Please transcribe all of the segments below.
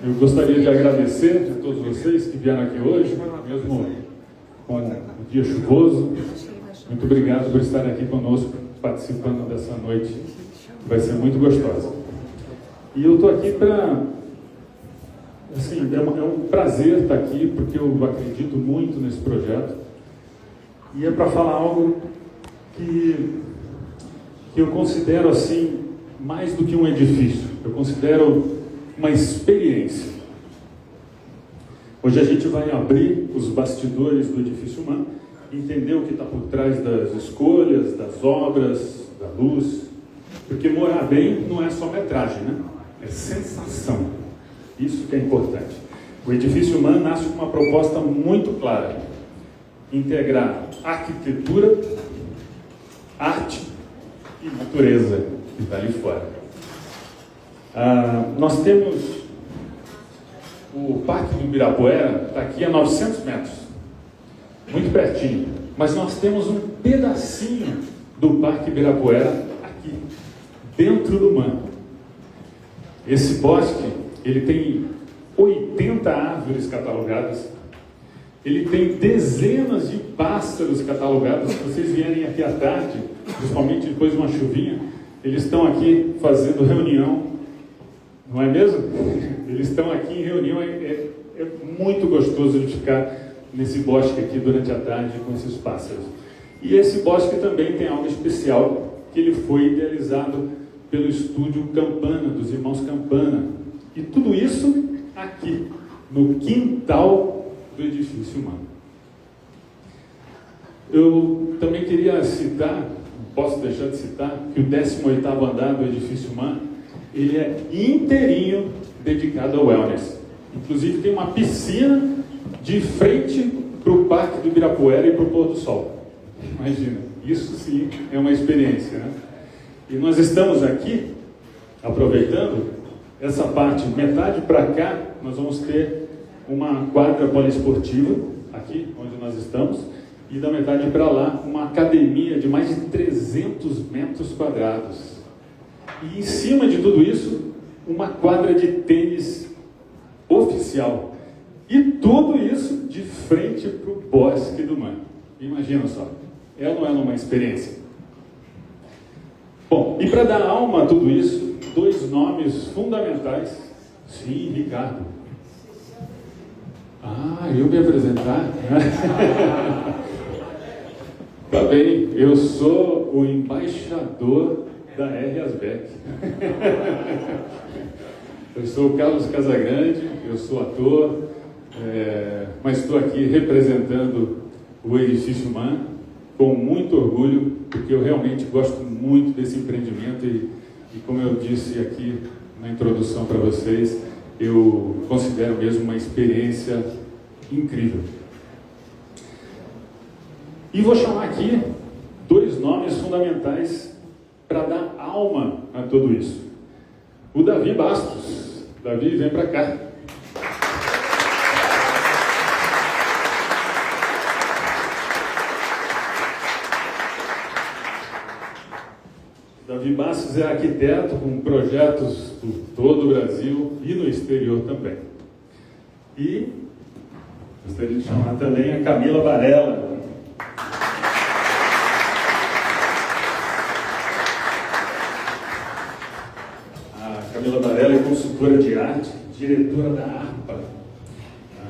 Eu gostaria de agradecer a todos vocês que vieram aqui hoje, mesmo com um dia chuvoso. Muito obrigado por estarem aqui conosco, participando dessa noite, que vai ser muito gostosa. E eu estou aqui para... Assim, é um prazer estar aqui, porque eu acredito muito nesse projeto. E é para falar algo que eu considero, assim, mais do que um edifício. Eu considero uma experiência. Hoje a gente vai abrir os bastidores do edifício humano, entender o que está por trás das escolhas, das obras, da luz. Porque morar bem não é só metragem, né? É sensação. Isso que é importante. O edifício humano nasce com uma proposta muito clara: integrar arquitetura, arte e natureza, que está ali fora. Nós temos o Parque do Ibirapuera, está aqui a 900 metros, muito pertinho, mas nós temos um pedacinho do Parque Ibirapuera aqui, dentro do MAN. Esse bosque, ele tem 80 árvores catalogadas, ele tem dezenas de pássaros catalogados. Se vocês vierem aqui à tarde, principalmente depois de uma chuvinha, eles estão aqui fazendo reunião. Não é mesmo? Eles estão aqui em reunião, é muito gostoso de ficar nesse bosque aqui durante a tarde com esses pássaros. E esse bosque também tem algo especial, que ele foi idealizado pelo estúdio Campana, dos irmãos Campana. E tudo isso aqui, no quintal do edifício humano. Eu também queria citar, não posso deixar de citar, que o 18º andar do edifício humano, ele é inteirinho dedicado ao wellness. Inclusive tem uma piscina de frente para o Parque do Ibirapuera e para o Pôr do Sol. Imagina, isso sim é uma experiência, né? E nós estamos aqui, aproveitando essa parte, metade para cá, nós vamos ter uma quadra poliesportiva, aqui onde nós estamos, e da metade para lá, uma academia de mais de 300 metros quadrados. E em cima de tudo isso, uma quadra de tênis oficial. E tudo isso de frente para o bosque do MAN. Imagina só, é ou não é uma experiência? Bom, e para dar alma a tudo isso, dois nomes fundamentais. Sim, Ricardo. Eu me apresentar? Tá bem, eu sou o embaixador da R. Asbeck. Eu sou o Carlos Casagrande, eu sou ator, mas estou aqui representando o edifício MAN com muito orgulho, porque eu realmente gosto muito desse empreendimento e como eu disse aqui na introdução para vocês, eu considero mesmo uma experiência incrível. E vou chamar aqui dois nomes fundamentais para dar alma a tudo isso. O Davi Bastos. Davi, vem para cá. Davi Bastos é arquiteto com projetos por todo o Brasil e no exterior também. E gostaria de chamar também a Camila Varela. Camila Varela é consultora de arte, diretora da ARPA.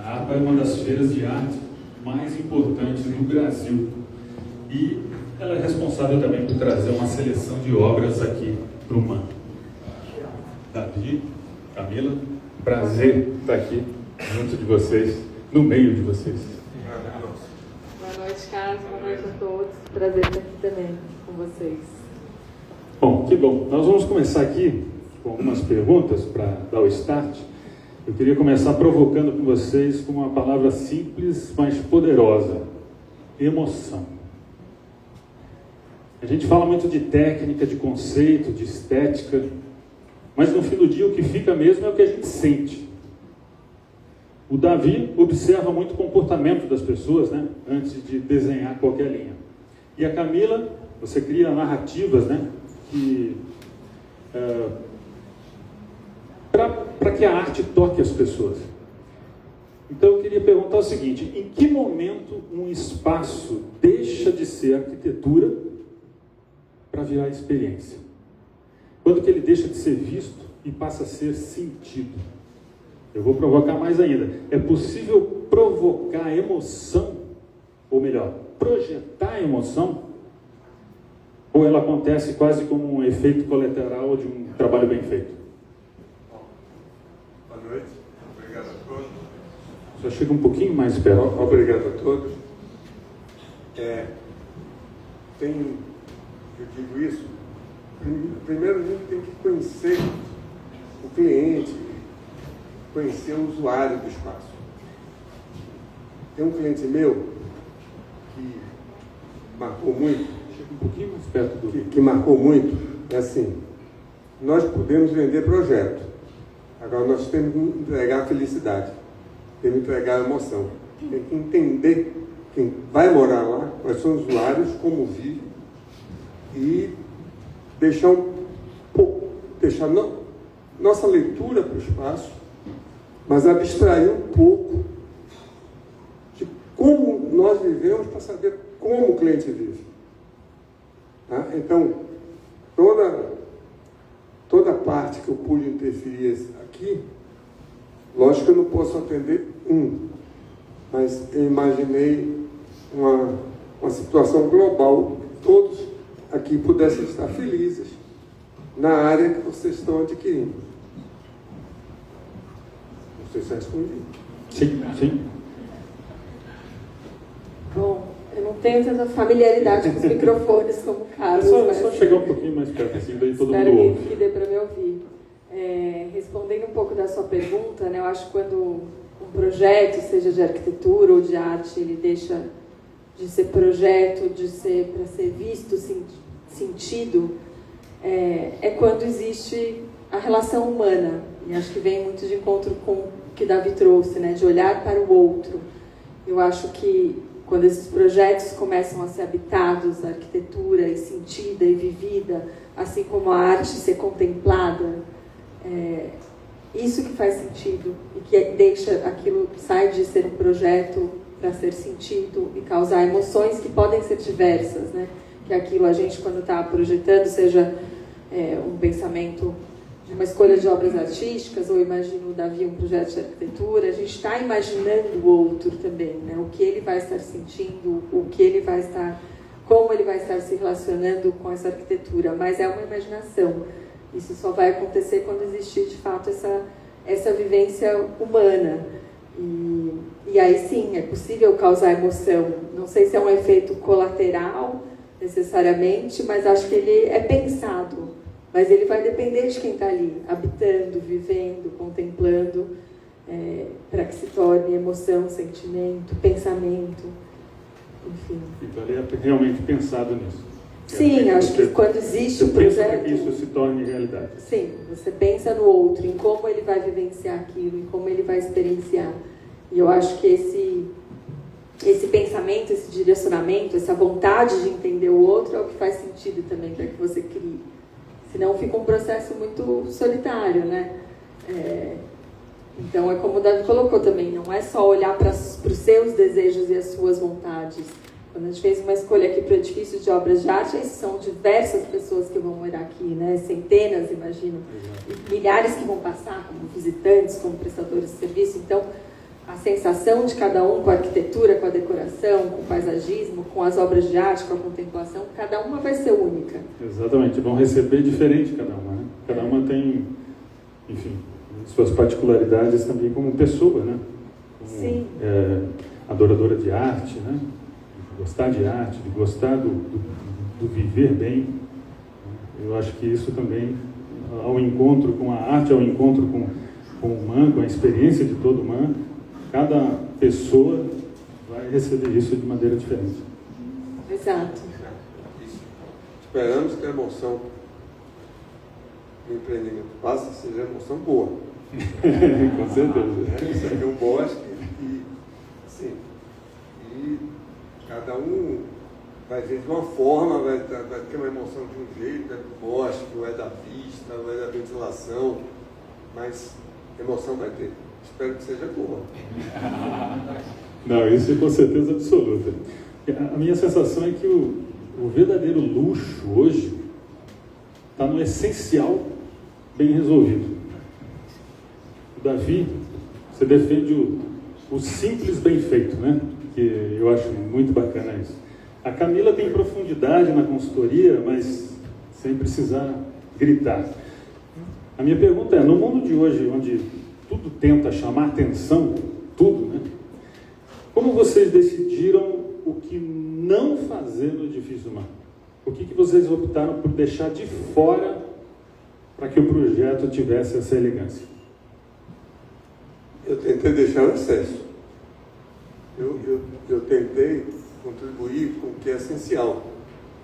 A ARPA é uma das feiras de arte mais importantes do Brasil. E ela é responsável também por trazer uma seleção de obras aqui para o MAN. Davi, Camila, prazer estar aqui junto de vocês, no meio de vocês. Boa noite, Carlos. Boa noite a todos. Prazer estar aqui também com vocês. Bom, que bom. Nós vamos começar aqui com algumas perguntas para dar o start. Eu queria começar provocando com vocês com uma palavra simples, mas poderosa: emoção. A gente fala muito de técnica, de conceito, de estética, mas no fim do dia o que fica mesmo é o que a gente sente. O Davi observa muito o comportamento das pessoas, né, antes de desenhar qualquer linha. E a Camila, você cria narrativas, né, que para que a arte toque as pessoas. Então eu queria perguntar o seguinte: em que momento um espaço deixa de ser arquitetura para virar experiência? Quando que ele deixa de ser visto e passa a ser sentido? Eu vou provocar mais ainda. É possível provocar emoção, ou melhor, projetar emoção? Ou ela acontece quase como um efeito colateral de um trabalho bem feito? Boa noite, obrigado a todos. Só chega um pouquinho mais perto. Obrigado a todos. Eu digo isso, primeiro a gente tem que conhecer o cliente, conhecer o usuário do espaço. Tem um cliente meu que marcou muito, Chega um pouquinho mais perto do... que marcou muito, é assim: nós podemos vender projeto, agora nós temos que entregar felicidade, temos que entregar emoção, tem que entender quem vai morar lá, quais são os usuários, como vive, e deixar nossa leitura para o espaço, mas abstrair um pouco de como nós vivemos para saber como o cliente vive. Tá? Então, toda parte que eu pude interferir aqui, lógico que eu não posso atender mas eu imaginei uma situação global, que todos aqui pudessem estar felizes na área que vocês estão adquirindo. Não sei se respondi. Sim, sim. Bom, eu não tenho tanta familiaridade com os microfones como o Carlos. Só chegar um pouquinho mais perto, assim, daí todo mundo ouve. Que dê para me ouvir. Respondendo um pouco da sua pergunta, né, eu acho que quando um projeto, seja de arquitetura ou de arte, ele deixa de ser projeto, para ser visto, sentido, é quando existe a relação humana. E acho que vem muito de encontro com o que Davi trouxe, né, de olhar para o outro. Eu acho que quando esses projetos começam a ser habitados, a arquitetura e sentida e vivida, assim como a arte ser contemplada, isso que faz sentido e que deixa aquilo, sai de ser um projeto para ser sentido e causar emoções que podem ser diversas, né? Que aquilo a gente, quando está projetando, seja um pensamento de uma escolha de obras artísticas, ou imagino o Davi um projeto de arquitetura, a gente está imaginando o outro também, né? O que ele vai estar sentindo, como ele vai estar se relacionando com essa arquitetura, mas é uma imaginação. Isso só vai acontecer quando existir, de fato, essa vivência humana. E aí sim, é possível causar emoção. Não sei se é um efeito colateral, necessariamente, mas acho que ele é pensado. Mas ele vai depender de quem está ali, habitando, vivendo, contemplando, para que se torne emoção, sentimento, pensamento, enfim. Então ele é realmente pensado nisso. Sim, acho que quando existe um projeto... Pensa que isso se torne realidade. Sim, você pensa no outro, em como ele vai vivenciar aquilo, em como ele vai experienciar. E eu acho que esse pensamento, esse direcionamento, essa vontade de entender o outro é o que faz sentido também para que você crie. Senão fica um processo muito solitário, né? Então é como o Davi colocou também, não é só olhar para os seus desejos e as suas vontades. Quando a gente fez uma escolha aqui para o edifício de obras de arte, são diversas pessoas que vão morar aqui, né? Centenas, imagino, e milhares que vão passar como visitantes, como prestadores de serviço. Então, a sensação de cada um com a arquitetura, com a decoração, com o paisagismo, com as obras de arte, com a contemplação, cada uma vai ser única. Exatamente, vão receber diferente cada uma, né? Cada uma tem, enfim, suas particularidades também como pessoa, né? Como, sim. Adoradora de arte, né? De gostar de arte, de gostar do viver bem. Eu acho que isso também, ao encontro com a arte, ao encontro com o humano, com a experiência de todo humano, cada pessoa vai receber isso de maneira diferente. Exato. Esperamos que a emoção do empreendimento passe seja emoção boa. Com certeza. Isso aqui é um bosque e cada um vai ver de uma forma, vai ter uma emoção de um jeito, é do bosque, ou é da vista, ou é da ventilação. mas emoção vai ter. Espero que seja boa. Não, isso é com certeza absoluta. A minha sensação é que o verdadeiro luxo hoje está no essencial bem resolvido. O Davi, você defende o simples bem feito, né? Que eu acho muito bacana isso. A Camila tem profundidade na consultoria, mas sem precisar gritar. A minha pergunta é, no mundo de hoje, onde tudo tenta chamar atenção, tudo, né? Como vocês decidiram o que não fazer no edifício humano? O que vocês optaram por deixar de fora para que o projeto tivesse essa elegância? Eu tentei deixar o excesso. Eu tentei contribuir com o que é essencial,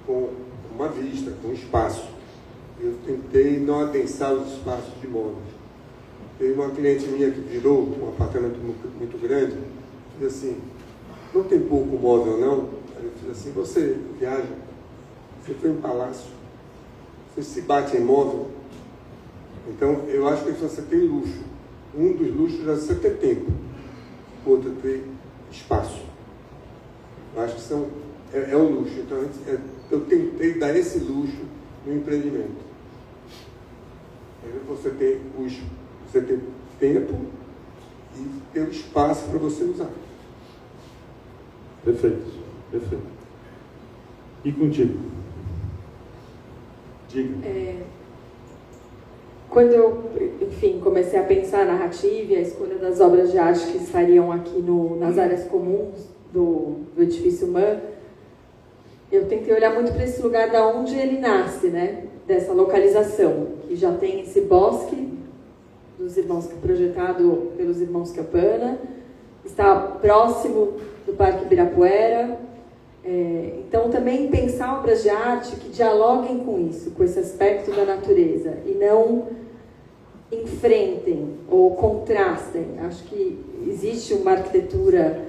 com uma vista, com um espaço. Eu tentei não adensar os espaços de móveis. Teve uma cliente minha que virou um apartamento muito grande, e assim, não tem pouco móvel não? Aí eu fiz assim, você viaja, você foi em palácio, você se bate em móvel. Então, eu acho que você tem luxo. Um dos luxos é você ter tempo, o outro é ter espaço. Eu acho que é um luxo. Então, eu tentei dar esse luxo no empreendimento. Você tem tempo e ter o espaço para você usar. Perfeito, perfeito. E contigo? Diga. Quando eu, enfim, comecei a pensar a narrativa e a escolha das obras de arte que estariam aqui nas áreas comuns do edifício MAN, eu tentei olhar muito para esse lugar da onde ele nasce, né? Dessa localização, que já tem esse bosque dos irmãos, projetado pelos irmãos Campana, está próximo do Parque Ibirapuera. Então, também pensar obras de arte que dialoguem com isso, com esse aspecto da natureza, e não enfrentem ou contrastem. Acho que existe uma arquitetura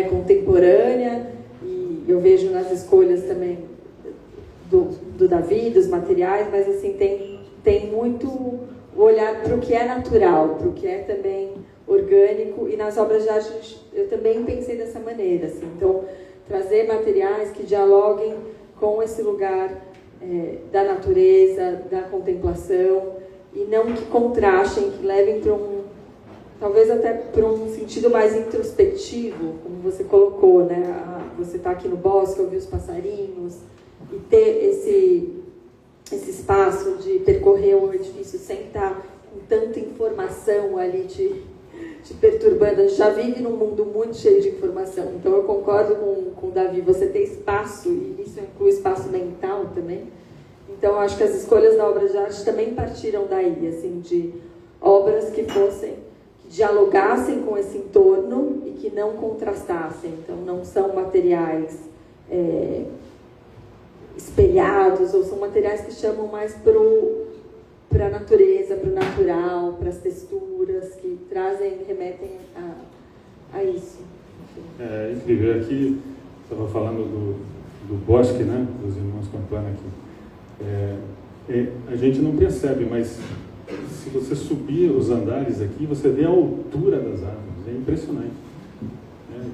contemporânea, e eu vejo nas escolhas também do Davi, dos materiais, mas assim, tem muito o olhar para o que é natural, para o que é também orgânico, e nas obras de arte eu também pensei dessa maneira, assim. Então, trazer materiais que dialoguem com esse lugar da natureza, da contemplação, e não que contrastem, que levem para talvez até para um sentido mais introspectivo, como você colocou, né? Você está aqui no bosque, ouvir os passarinhos, e ter esse espaço de percorrer o edifício sem estar com tanta informação ali te perturbando. A gente já vive num mundo muito cheio de informação, então eu concordo com o Davi, você ter espaço, e isso inclui espaço mental também. Então eu acho que as escolhas da obra de arte também partiram daí, assim, de obras que dialogassem com esse entorno e que não contrastassem. Então não são materiais espelhados, ou são materiais que chamam mais para a natureza, para o natural, para as texturas, que remetem a isso. É incrível. Aqui, estava falando do bosque, né, dos irmãos Campana aqui. A gente não percebe, mas se você subir os andares aqui, você vê a altura das árvores. É impressionante.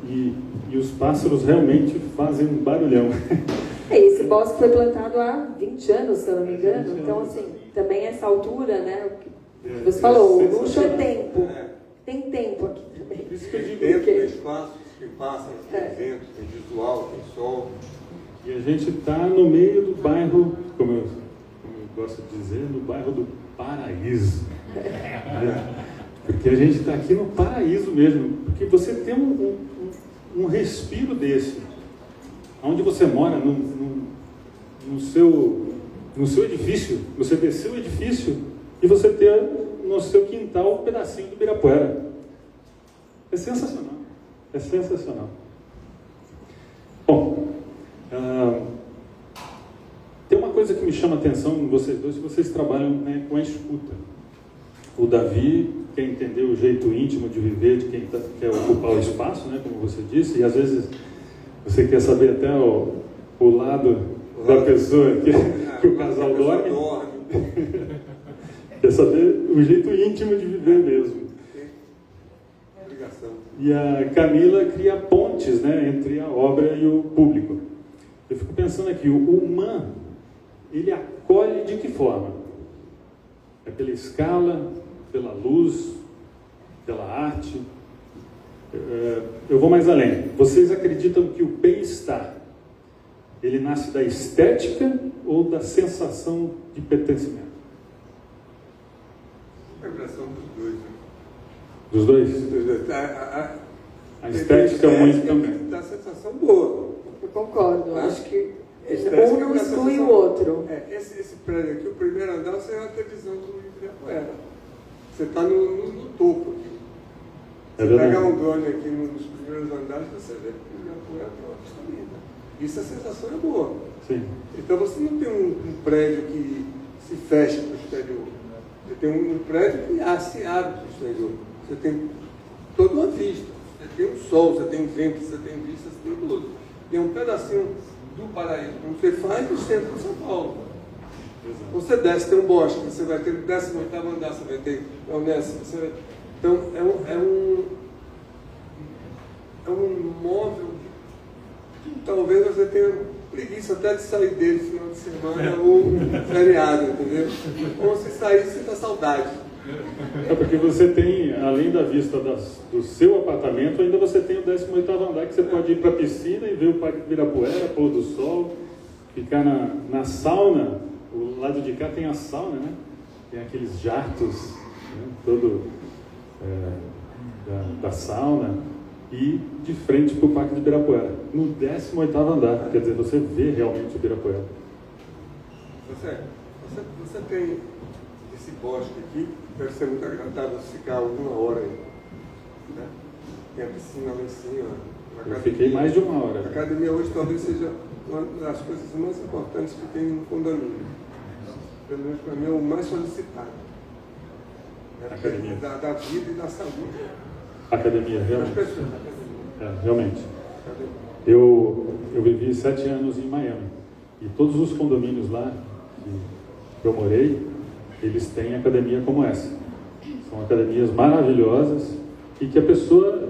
E os pássaros realmente fazem um barulhão. Esse bosque foi plantado há 20 anos, se eu não me engano. Então, assim, também essa altura, né? O que você falou, o luxo é tempo. Tem tempo aqui também. Isso que eu digo. Tem espaço, tem pássaros, tem vento, tem visual, tem sol. E a gente está no meio do bairro, como eu gosto de dizer, no bairro do paraíso. Porque a gente está aqui no paraíso mesmo. Porque você tem um respiro desse. Onde você mora, no seu edifício, você desceu o edifício e você ter no seu quintal um pedacinho do Ibirapuera. É sensacional. É sensacional. Bom, tem uma coisa que me chama a atenção em vocês dois, que vocês trabalham, né, com a escuta. O Davi quer entender o jeito íntimo de viver de quem quer ocupar o espaço, né, como você disse, e às vezes você quer saber até o lado da pessoa que o casal dorme. Quer saber o jeito íntimo de viver mesmo. Obrigação. E a Camila cria pontes, né, entre a obra e o público. Eu fico pensando aqui, o MAN, ele acolhe de que forma? É pela escala, pela luz, pela arte? Eu vou mais além. Vocês acreditam que o bem-estar, ele nasce da estética ou da sensação de pertencimento? A impressão dos dois. Né? Dos dois? Dos dois. A estética muito também. Dá sensação boa. Eu concordo. Acho que Estética um não dá exclui sensação o outro. Esse prédio aqui, o primeiro andar, você vai ter visão do Ibirapuera. Você está no topo aqui. É Se verdade. pegar um drone aqui nos primeiros andares, você vê que o Ibirapuera tem uma vista linda. Isso, a sensação é boa. Sim. Então você não tem um prédio que se fecha para o exterior. Você tem um prédio que se abre para o exterior. Você tem toda uma vista. Você tem o sol, você tem vento, você tem vista, você tem tudo. Tem um pedacinho do paraíso, como você faz no centro de São Paulo. Exato. Você desce, tem um bosque, você vai ter o 18º andar, você vai ter a Unesco, você vai... Então, é um móvel que talvez você tenha preguiça até de sair dele no final de semana ou feriado, entendeu? Ou se sair, você está saudade. É porque você tem, além da vista do seu apartamento, ainda você tem o 18º andar, que você pode ir para a piscina e ver o Parque Ibirapuera, pôr do sol, ficar na sauna. O lado de cá tem a sauna, né? Tem aqueles jatos, né? Todo da sauna, e de frente para o Parque de Ibirapuera, no 18º andar. Quer dizer, você vê realmente o Ibirapuera. Você tem esse bosque aqui, deve ser muito agradável ficar alguma hora aí. Né? Tem a piscina lá em cima. Eu fiquei mais de uma hora. A academia hoje talvez seja uma das coisas mais importantes que tem no condomínio. Pelo menos para mim é o mais solicitado. Academia. Da vida e da saúde. Academia, realmente. Das pessoas, academia. Realmente. Academia. Eu vivi 7 anos em Miami, e todos os condomínios lá que eu morei, eles têm academia como essa. São academias maravilhosas, e que a pessoa,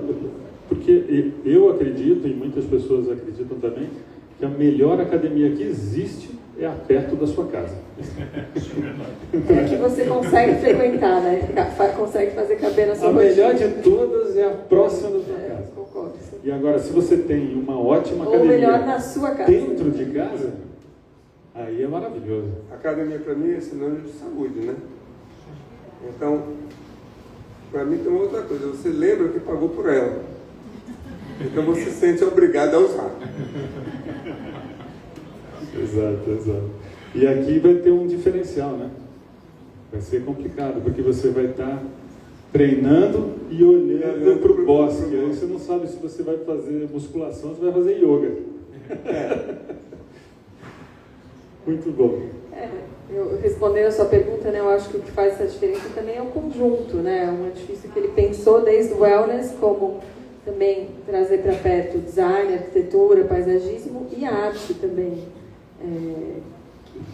porque eu acredito, e muitas pessoas acreditam também, que a melhor academia que existe é a perto da sua casa. É que você consegue frequentar, né? Consegue fazer caber na sua A rotina. melhor de todas é a próxima da sua casa. Concordo. Sim. E agora, se você tem uma ótima Ou academia melhor, na sua casa. dentro de casa, aí é maravilhoso. Academia para mim é sinônimo de saúde, né? Então, para mim tem uma outra coisa, você lembra que pagou por ela. Então você se sente obrigado a usar. Exato. E aqui vai ter um diferencial, né? Vai ser complicado, porque você vai estar treinando e olhando para o bosque. Aí você não sabe se você vai fazer musculação ou se vai fazer yoga. Muito bom. Eu respondendo a sua pergunta, né, eu acho que o que faz essa diferença também é o conjunto, né? É um edifício que ele pensou desde o wellness, como também trazer para perto o design, arquitetura, paisagismo e arte também.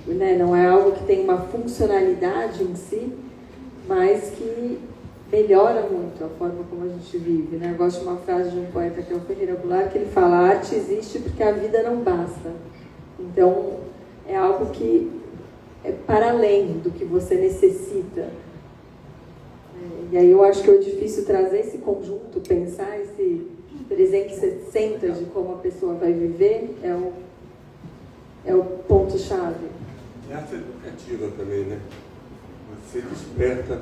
Né, não é algo que tem uma funcionalidade em si, mas que melhora muito a forma como a gente vive, né? Eu gosto de uma frase de um poeta que é o Ferreira Goulart, que ele fala: a arte existe porque a vida não basta. Então, é algo que é para além do que você necessita. E aí eu acho que é difícil trazer esse conjunto, pensar esse 360 de como a pessoa vai viver, é o ponto-chave. É arte educativa também, né? Você desperta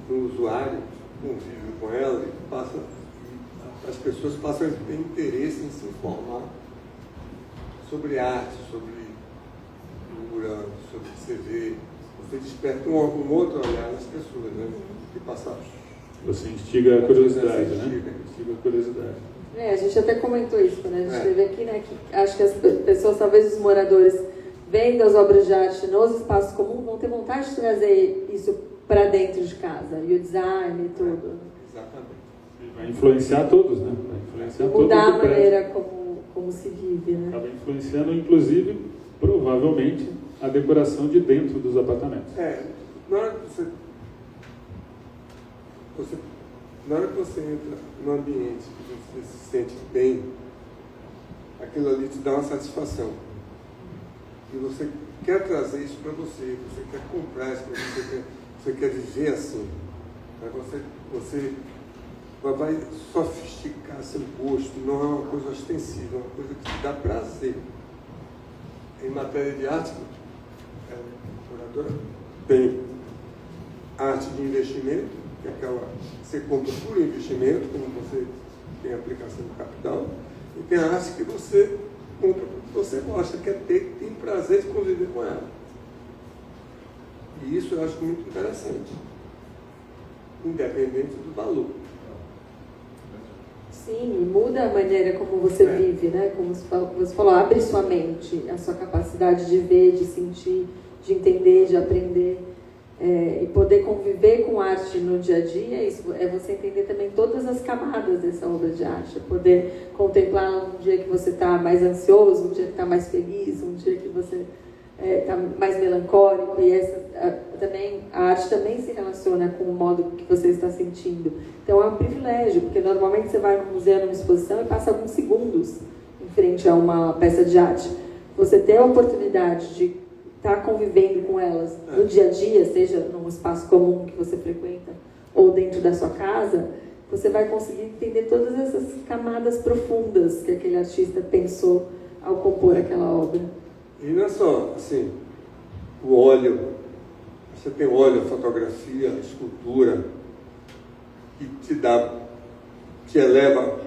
no usuário, convive com ela e as pessoas passam a ter interesse em se informar sobre arte, sobre cultura, sobre o que você vê. Você desperta um outro olhar nas pessoas, né? Que passaram. Você instiga a curiosidade, né? Instiga a curiosidade. A gente até comentou isso quando a gente esteve aqui, né? Que acho que as pessoas, talvez os moradores, vendo as obras de arte nos espaços comuns, vão ter vontade de trazer isso para dentro de casa, e o design e tudo. Exatamente. Vai influenciar todos, né? Vai influenciar mudar todo a maneira como se vive, né? Acaba influenciando, inclusive, provavelmente, a decoração de dentro dos apartamentos. Na hora que você na hora que você entra no ambiente que você se sente bem, aquilo ali te dá uma satisfação. E você quer trazer isso para você quer comprar isso para você quer viver assim. Aí você vai sofisticar seu gosto, não é uma coisa ostensiva, é uma coisa que te dá prazer. Em matéria de arte, a curadora tem arte de investimento, que é aquela que você compra por investimento, como você tem aplicação de capital, e tem a arte que você compra porque você gosta, quer ter, tem prazer de conviver com ela. E isso eu acho muito interessante, independente do valor. Sim, e muda a maneira como você vive, né? Como você falou, abre sua mente, a sua capacidade de ver, de sentir, de entender, de aprender. E poder conviver com arte no dia a dia, isso é você entender também todas as camadas dessa obra de arte. É poder contemplar um dia que você está mais ansioso, um dia que está mais feliz, um dia que você está mais melancólico. E a arte também se relaciona com o modo que você está sentindo. Então é um privilégio, porque normalmente você vai no museu, numa exposição, e passa alguns segundos em frente a uma peça de arte. Você ter a oportunidade de estar convivendo com elas no dia a dia, seja num espaço comum que você frequenta ou dentro da sua casa, você vai conseguir entender todas essas camadas profundas que aquele artista pensou ao compor aquela obra. E não é só, assim, o óleo. Você tem óleo, fotografia, escultura, que te eleva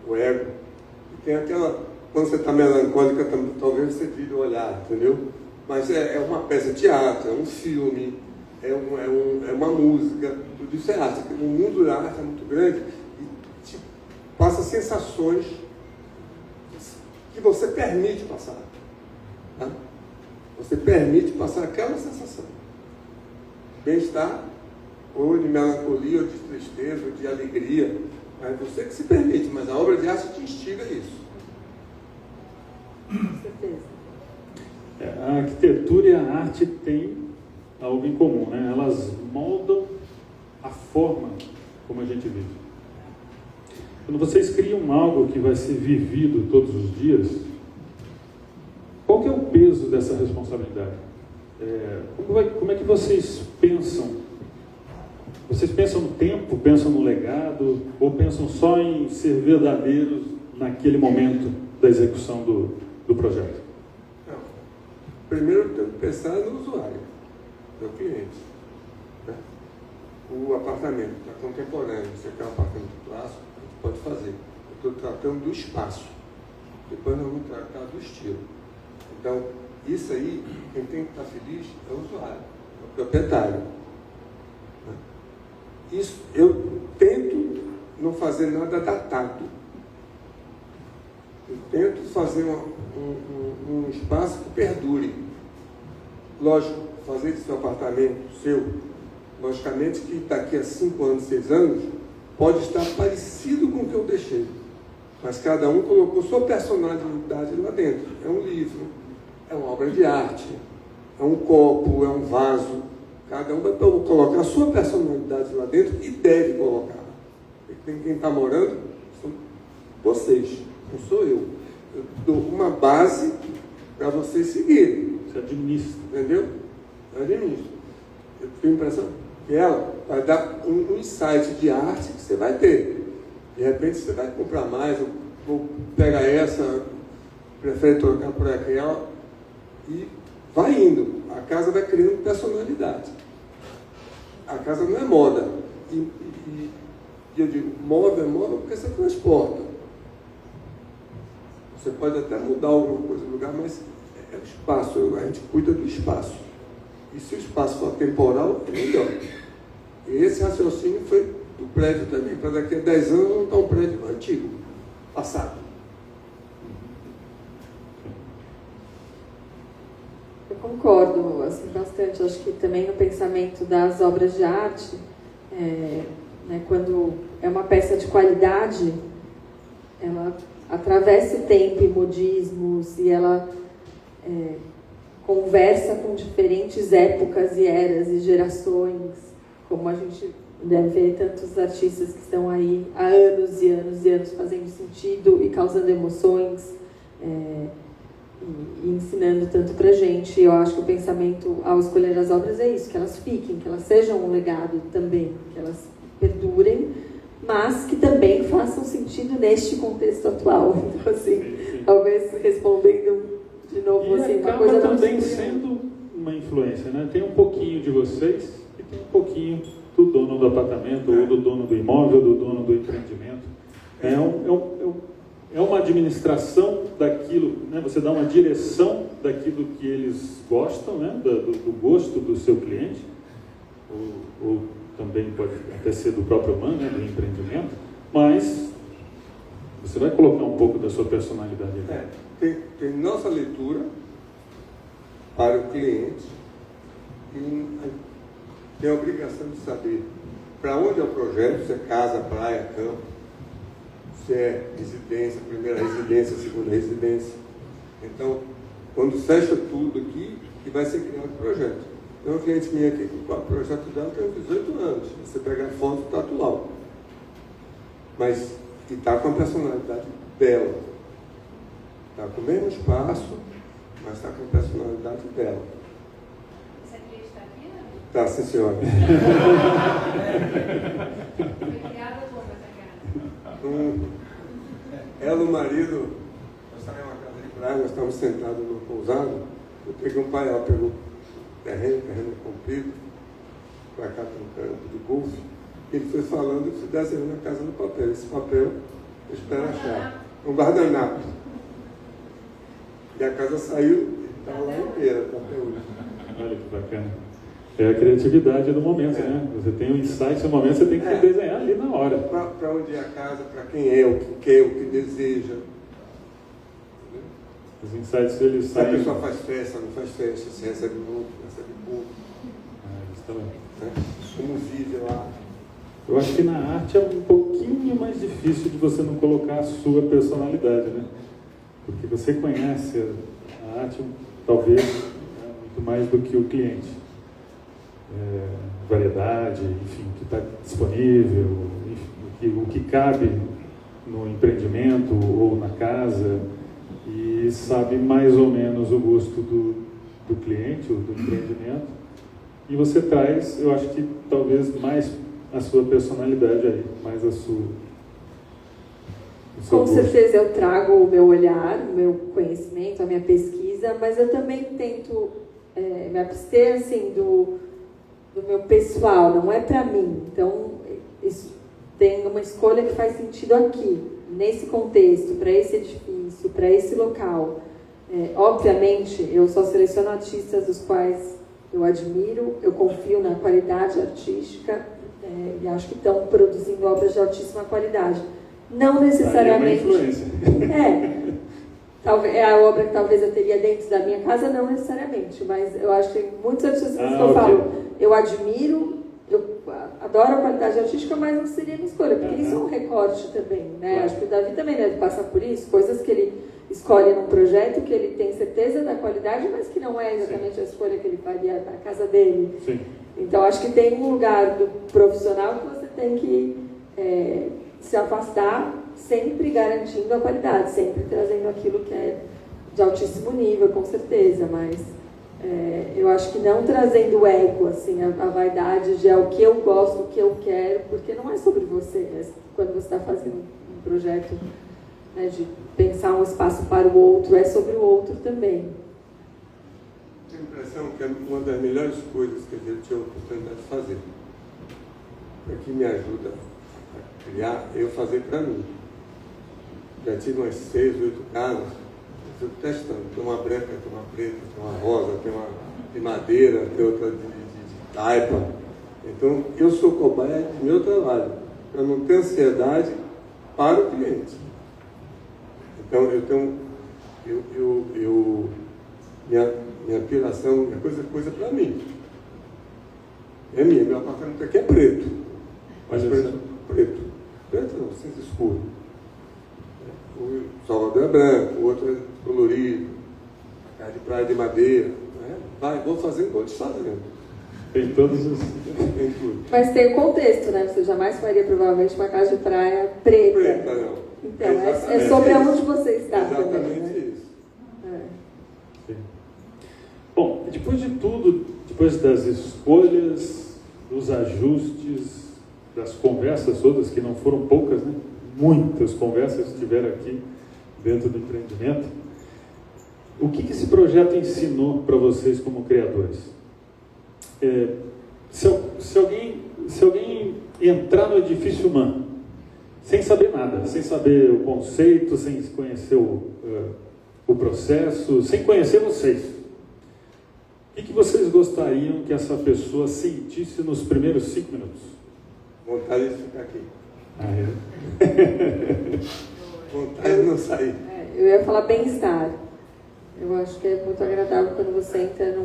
o ego. E tem aquela... Quando você está melancólica, talvez você vire o olhar, entendeu? Mas é uma peça de teatro, é um filme, é uma música, tudo isso é arte. O mundo da arte é muito grande e te passa sensações que você permite passar. Tá? Você permite passar aquela sensação. Bem-estar, ou de melancolia, ou de tristeza, ou de alegria. É você que se permite, mas a obra de arte te instiga isso. Com certeza. A arquitetura e a arte têm algo em comum, né? Elas moldam a forma como a gente vive. Quando vocês criam algo que vai ser vivido todos os dias, qual que é o peso dessa responsabilidade? Como é que vocês pensam? Vocês pensam no tempo, pensam no legado, ou pensam só em ser verdadeiros naquele momento da execução do projeto? Não. Primeiro tem que pensar no usuário, no cliente. Né? O apartamento está contemporâneo, você quer um apartamento clássico, pode fazer. Eu estou tratando do espaço. Depois nós vamos tratar do estilo. Então, isso aí, quem tem que estar feliz é o usuário, é o proprietário. Né? Isso, eu tento não fazer nada datado. Eu tento fazer um espaço que perdure. Lógico, fazer esse seu apartamento seu, logicamente que daqui a 5 anos, 6 anos, pode estar parecido com o que eu deixei. Mas cada um colocou sua personalidade lá dentro. É um livro, é uma obra de arte, é um copo, é um vaso. Cada um vai colocar a sua personalidade lá dentro e deve colocar. Quem está morando são vocês. Não sou eu. Eu dou uma base para vocês seguirem. Você administra. Entendeu? Eu administro. Eu tenho a impressão que ela vai dar um insight de arte que você vai ter. De repente você vai comprar mais, ou vou pegar essa, prefere trocar por aquela, e vai indo. A casa vai criando personalidade. A casa não é moda. E eu digo, moda é moda porque você transporta. Você pode até mudar alguma coisa no lugar, mas é o espaço, a gente cuida do espaço. E se o espaço for temporal, é melhor. E esse raciocínio foi do prédio também, para daqui a 10 anos não estar um prédio antigo, passado. Eu concordo assim, bastante. Acho que também no pensamento das obras de arte, né, quando é uma peça de qualidade, ela atravessa o tempo e modismos, e ela conversa com diferentes épocas e eras e gerações, como a gente deve ver tantos artistas que estão aí há anos e anos e anos fazendo sentido e causando emoções, e ensinando tanto pra gente. Eu acho que o pensamento ao escolher as obras é isso, que elas fiquem, que elas sejam um legado também, que elas perdurem, mas que também façam sentido neste contexto atual. Então, assim, talvez respondendo de novo, e assim, uma acaba coisa também não sendo uma influência, né? Tem um pouquinho de vocês e tem um pouquinho do dono do apartamento, ou do dono do imóvel, do dono do empreendimento. É uma administração daquilo, né? Você dá uma direção daquilo que eles gostam, né? Do gosto do seu cliente, ou também pode até ser do próprio humano, né? Do empreendimento, mas você vai colocar um pouco da sua personalidade ali. Tem nossa leitura para o cliente e tem a obrigação de saber para onde é o projeto, se é casa, praia, campo, se é residência, primeira residência, segunda residência. Então, quando fecha tudo aqui, que vai ser criado o projeto. Tem um cliente minha aqui, o projeto dela tem 18 anos. Você pega a foto, está atual. Mas, e está com a personalidade dela. Está com o mesmo espaço, mas está com a personalidade dela. Essa cliente está aqui, né? Tá, sim, senhora. Foi criada como essa casa? Ela e o marido, nós estávamos em uma casa de praia, nós estávamos sentados numa pousada. Eu peguei um paiol, pegou terreno comprido, para cá tem um campo de golfe. Ele foi falando e se desenhando a casa no papel. Esse papel, eu espero achar. Um guardanapo. E a casa saiu e está lá inteira, está até hoje. Olha que bacana. É a criatividade do momento, né? Você tem um insight no momento, você tem que desenhar ali na hora. Para onde é a casa, para quem é, o que quer, o que deseja. Os insights, eles Se a saem... pessoa faz festa, não faz festa, se recebe muito, recebe pouco. Eles também. Né? Como vive lá. Eu acho que na arte é um pouquinho mais difícil de você não colocar a sua personalidade, né? Porque você conhece a arte, talvez, muito mais do que o cliente. Variedade, enfim, o que está disponível, enfim, o que cabe no empreendimento ou na casa, e sabe mais ou menos o gosto do cliente ou do empreendimento. E você traz, eu acho que talvez mais a sua personalidade aí, mais a sua... Com certeza eu trago o meu olhar, o meu conhecimento, a minha pesquisa, mas eu também tento me abster assim, do meu pessoal, não é para mim. Então, isso tem uma escolha que faz sentido aqui, nesse contexto, para esse edifício, para esse local. Obviamente, eu só seleciono artistas dos quais eu admiro, eu confio na qualidade artística e acho que estão produzindo obras de altíssima qualidade. Não necessariamente. É uma influência. Talvez, é a obra que talvez eu teria dentro da minha casa, não necessariamente, mas eu acho que tem muitos artistas que eu falo, eu admiro, eu adoro a qualidade artística, mas não seria minha escolha, porque isso é um recorte também, né? Acho que o Davi também deve passar por isso, coisas que ele escolhe num projeto que ele tem certeza da qualidade, mas que não é exatamente a escolha que ele faria na casa dele. Sim. Então acho que tem um lugar do profissional que você tem que se afastar, sempre garantindo a qualidade, sempre trazendo aquilo que é de altíssimo nível, com certeza, mas eu acho que não trazendo ego, assim, a vaidade de o que eu gosto, o que eu quero, porque não é sobre você, quando você está fazendo um projeto, né, de pensar um espaço para o outro, é sobre o outro também. Tenho a impressão que é uma das melhores coisas que eu tive a oportunidade de fazer, que me ajuda a criar, eu fazer para mim. Já tive umas 6, 8 casas, eu estou testando. Tem uma branca, tem uma preta, tem uma rosa, tem uma de madeira, tem outra de taipa. Então, eu sou cobaia do meu trabalho, para não ter ansiedade para o cliente. Então, eu tenho... minha piração, minha coisa para mim. É minha, meu apartamento aqui é preto. Mas preto. Preto não, cinza escuro. O Salvador é branco, o outro é colorido, a casa de praia de madeira. Né? Vou fazendo, vou desfazendo. Tem todos os... Tem tudo. Mas tem o contexto, né? Você jamais faria provavelmente uma casa de praia preta. Preta, não. Então, é sobre aonde você está também, Exatamente né? isso. Sim. Bom, depois de tudo, depois das escolhas, dos ajustes, das conversas todas, que não foram poucas, né? Muitas conversas tiveram aqui dentro do empreendimento, o que esse projeto ensinou para vocês como criadores? Se alguém entrar no edifício humano, sem saber nada, sem saber o conceito, sem conhecer o processo, sem conhecer vocês, o que vocês gostariam que essa pessoa sentisse nos primeiros 5 minutos? Vontade de ficar aqui. Ah, Vontade de não sair. Eu ia falar bem-estar. Eu acho que é muito agradável quando você entra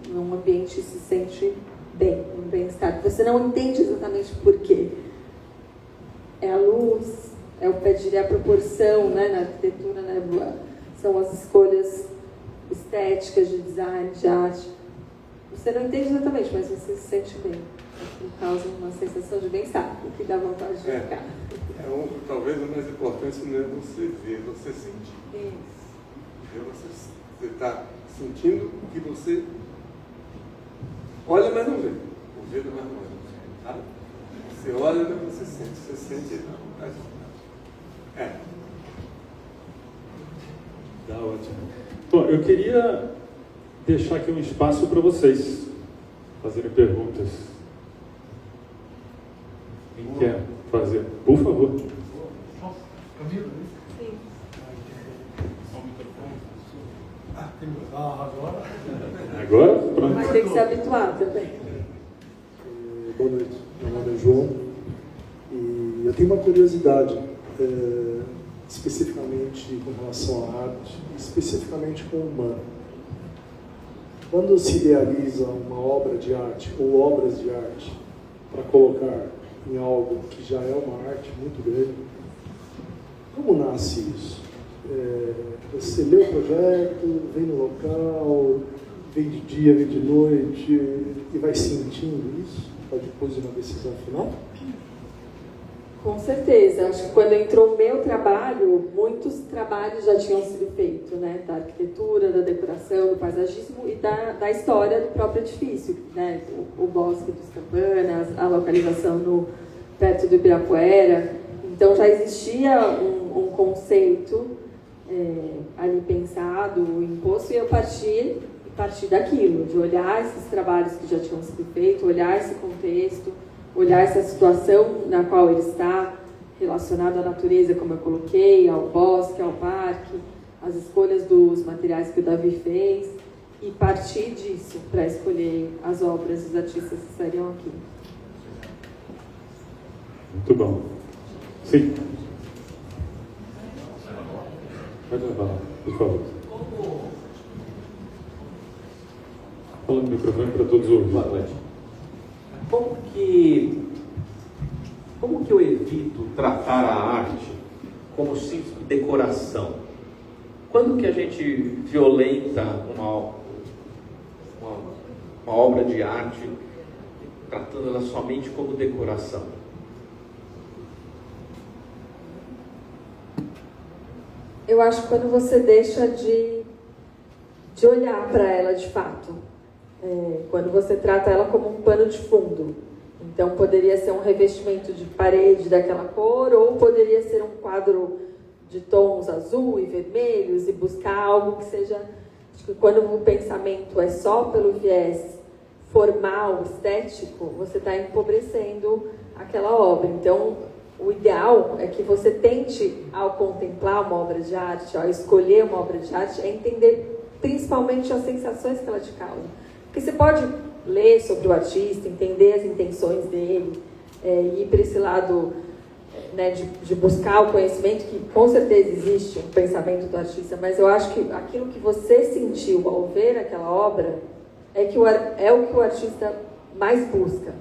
num ambiente e se sente bem, um bem-estar. Você não entende exatamente por quê. É a luz, é a proporção, né, na arquitetura, né, são as escolhas estéticas de design, de arte. Você não entende exatamente, mas você se sente bem. Aquilo causa uma sensação de bem-estar, o que dá vontade de ficar. Talvez o mais importante não é você ver, você sentir. Isso. Você está sentindo que você olha, mas não vê. O ver, mas não vê. Tá? Você olha, mas você sente. Você sente a vontade de ficar. tá ótimo. Bom, eu queria deixar aqui um espaço para vocês fazerem perguntas. Quem quer fazer? Por favor. Camila? Sim. Agora? Agora? Pronto. Mas tem que se habituar também. Boa noite, meu nome é João e eu tenho uma curiosidade, especificamente com relação à arte, especificamente com o humano. Quando se idealiza uma obra de arte ou obras de arte para colocar em algo que já é uma arte muito grande, como nasce isso? Você lê o projeto, vem no local, vem de dia, vem de noite e vai sentindo isso para depois de uma decisão final? Com certeza. Acho que quando entrou o meu trabalho, muitos trabalhos já tinham sido feitos, né? Da arquitetura, da decoração, do paisagismo e da história do próprio edifício, né? O Bosque dos Campanas, a localização perto do Ibirapuera. Então já existia um conceito ali pensado, imposto, e eu parti daquilo, de olhar esses trabalhos que já tinham sido feitos, olhar esse contexto, olhar essa situação na qual ele está, relacionado à natureza, como eu coloquei, ao bosque, ao parque, as escolhas dos materiais que o Davi fez, e partir disso para escolher as obras dos artistas que estariam aqui. Muito bom. Sim. Pode falar, por favor. Fala no microfone para todos ouvirem. Boa noite. Como que eu evito tratar a arte como simples decoração? Quando que a gente violenta uma obra de arte tratando ela somente como decoração? Eu acho que quando você deixa de olhar para ela de fato, quando você trata ela como um pano de fundo. Então poderia ser um revestimento de parede daquela cor, ou poderia ser um quadro de tons azul e vermelhos, e buscar algo que seja... Acho que quando o pensamento é só pelo viés formal, estético, você está empobrecendo aquela obra. Então, o ideal é que você tente, ao contemplar uma obra de arte, ao escolher uma obra de arte, é entender principalmente as sensações que ela te causa. Porque você pode ler sobre o artista, entender as intenções dele, ir para esse lado, né, de buscar o conhecimento, que com certeza existe um pensamento do artista, mas eu acho que aquilo que você sentiu ao ver aquela obra é o que o artista mais busca.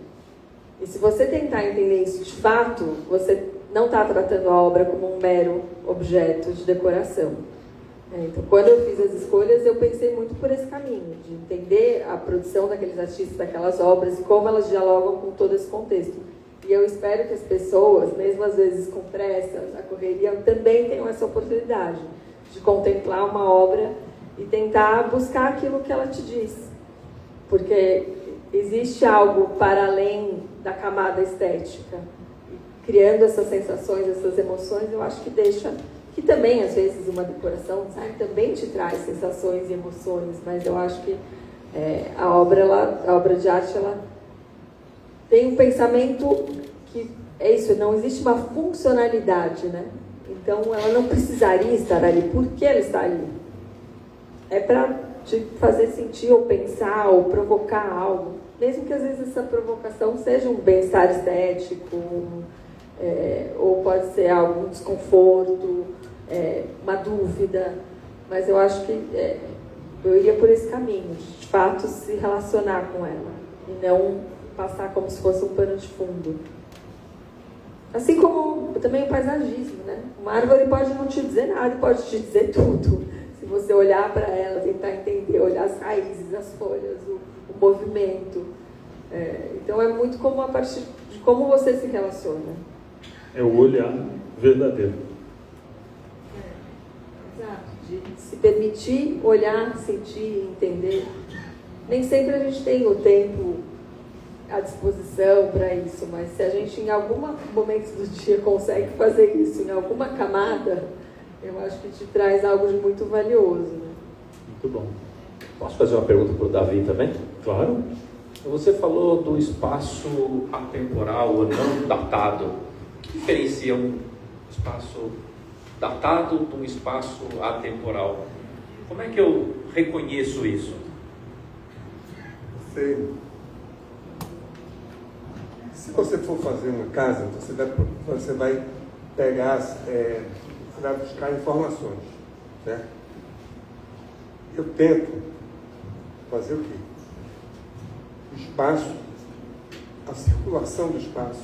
E se você tentar entender isso de fato, você não está tratando a obra como um mero objeto de decoração. Então, quando eu fiz as escolhas, eu pensei muito por esse caminho, de entender a produção daqueles artistas, daquelas obras e como elas dialogam com todo esse contexto. E eu espero que as pessoas, mesmo às vezes com pressa, na correria, também tenham essa oportunidade de contemplar uma obra e tentar buscar aquilo que ela te diz. Porque existe algo para além da camada estética. Criando essas sensações, essas emoções, eu acho que deixa... Que também, às vezes, uma decoração, sabe, também te traz sensações e emoções, mas eu acho que a obra de arte, ela tem um pensamento que é isso, não existe uma funcionalidade, né? Então, ela não precisaria estar ali. Por que ela está ali? É para te fazer sentir, ou pensar, ou provocar algo. Mesmo que, às vezes, essa provocação seja um bem-estar estético, ou pode ser algum desconforto, uma dúvida. Mas eu acho que eu iria por esse caminho, de fato, se relacionar com ela. E não passar como se fosse um pano de fundo. Assim como também o paisagismo, né? Uma árvore pode não te dizer nada, pode te dizer tudo. Se você olhar para ela, tentar entender, olhar as raízes, as folhas, o movimento. Então é muito como a partir de como você se relaciona. É o olhar verdadeiro. Exato. De se permitir olhar, sentir, entender. Nem sempre a gente tem o tempo à disposição para isso, mas se a gente em algum momento do dia consegue fazer isso, em alguma camada, eu acho que te traz algo de muito valioso. Né? Muito bom. Posso fazer uma pergunta para o Davi também? Claro. Você falou do espaço atemporal ou não datado. O que diferencia um espaço datado de um espaço atemporal? Como é que eu reconheço isso? Se você for fazer uma casa, você vai pegar, você vai buscar informações, certo? Eu tento fazer o quê? O espaço, a circulação do espaço,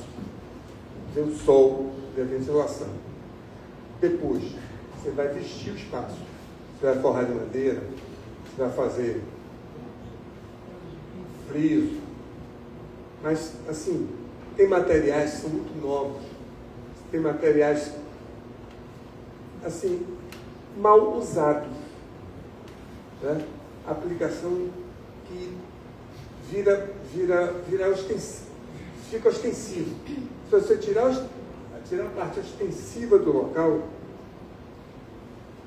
ver o sol, ver a ventilação. Depois, você vai vestir o espaço. Você vai forrar de madeira, você vai fazer friso. Mas, assim, tem materiais que são muito novos. Tem materiais, assim, mal usados. Né? Aplicação que vira ostensivo, fica ostensivo. Se você tirar a parte ostensiva do local,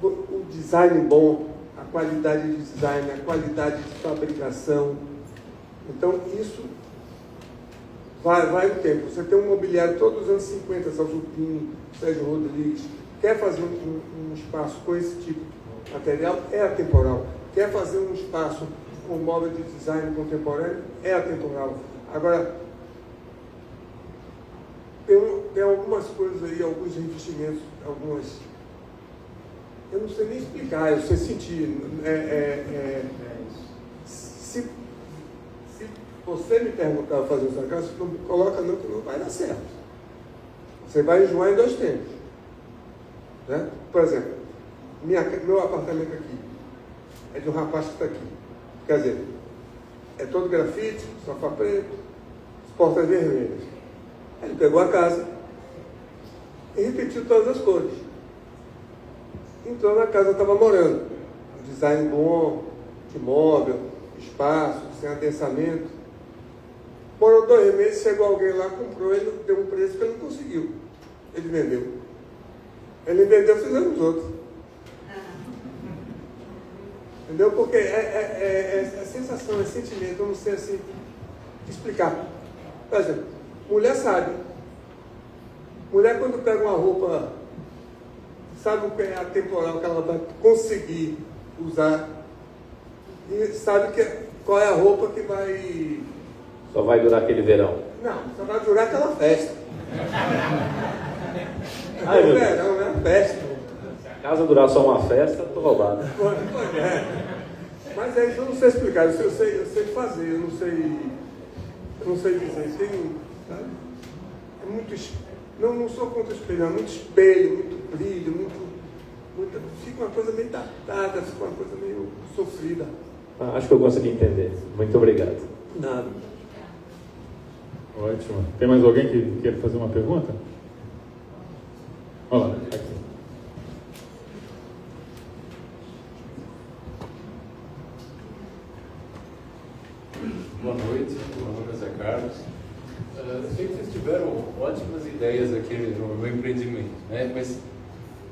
o design bom, a qualidade de design, a qualidade de fabricação, então isso vai o tempo. Você tem um mobiliário todos os anos 50, Salzupin, Sérgio Rodrigues, quer fazer um espaço com esse tipo de material, é atemporal. Quer fazer um espaço com móvel de design contemporâneo, é atemporal. Agora, tem algumas coisas aí, alguns investimentos, eu não sei nem explicar, eu sei sentir. Se você me perguntar fazer essa casa, você não me coloca não, que não vai dar certo. Você vai enjoar em 2 tempos. Né? Por exemplo, meu apartamento aqui é de um rapaz que está aqui. Quer dizer, é todo grafite, sofá preto, portas vermelhas. Ele pegou a casa e repetiu todas as cores. Entrou na casa, estava morando. Design bom, de móvel, espaço, sem adensamento. Morou 2 meses, chegou alguém lá, comprou, ele deu um preço que ele não conseguiu. Ele vendeu. Ele vendeu, fizemos outro. Entendeu? Porque é sensação, é sentimento, eu não sei assim explicar. Por exemplo, mulher sabe. Mulher, quando pega uma roupa, sabe o que é atemporal que ela vai conseguir usar e sabe qual é a roupa que vai... Só vai durar aquele verão? Não, só vai durar aquela festa. Ai, meu Deus. Verão, né? Festa. Se a casa durar só uma festa, tô roubado. Mas é isso, eu não sei explicar, eu sei fazer, eu não sei dizer. Tem, sabe? É muito, não sou contra espelho, é muito espelho, muito brilho, muito... fica uma coisa meio datada, fica uma coisa meio sofrida. Acho que eu consegui entender. Muito obrigado. Nada. Ótimo. Tem mais alguém que quer fazer uma pergunta? Olha lá, aqui. Boa noite, meu nome é Zé Carlos. Sei que vocês tiveram ótimas ideias aqui no empreendimento, né? Mas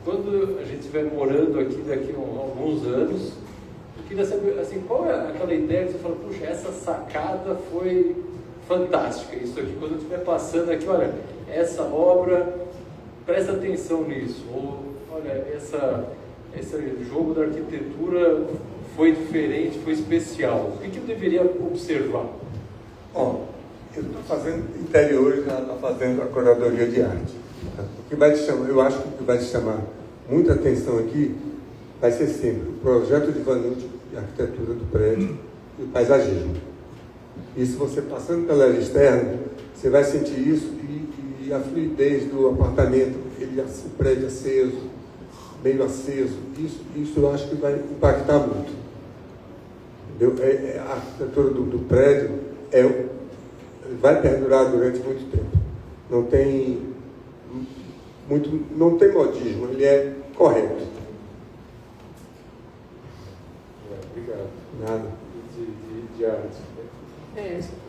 quando a gente estiver morando aqui daqui a alguns anos, eu queria saber assim, qual é aquela ideia que você fala, puxa, essa sacada foi fantástica, isso aqui, quando eu estiver passando aqui, olha, essa obra, presta atenção nisso, ou olha, esse jogo da arquitetura foi diferente, foi especial. O que eu deveria observar? Ó, eu estou fazendo interiores, ela está fazendo a curadoria de arte. O que vai te chamar, eu acho que o que vai te chamar muita atenção aqui vai ser sempre o projeto de Vanucci e a arquitetura do prédio e o paisagismo. Isso você passando pela área externa, você vai sentir isso e a fluidez do apartamento, o prédio aceso, meio aceso, isso eu acho que vai impactar muito. A arquitetura do prédio vai perdurar durante muito tempo. Não tem modismo, ele é correto. Obrigado. Nada. De arte.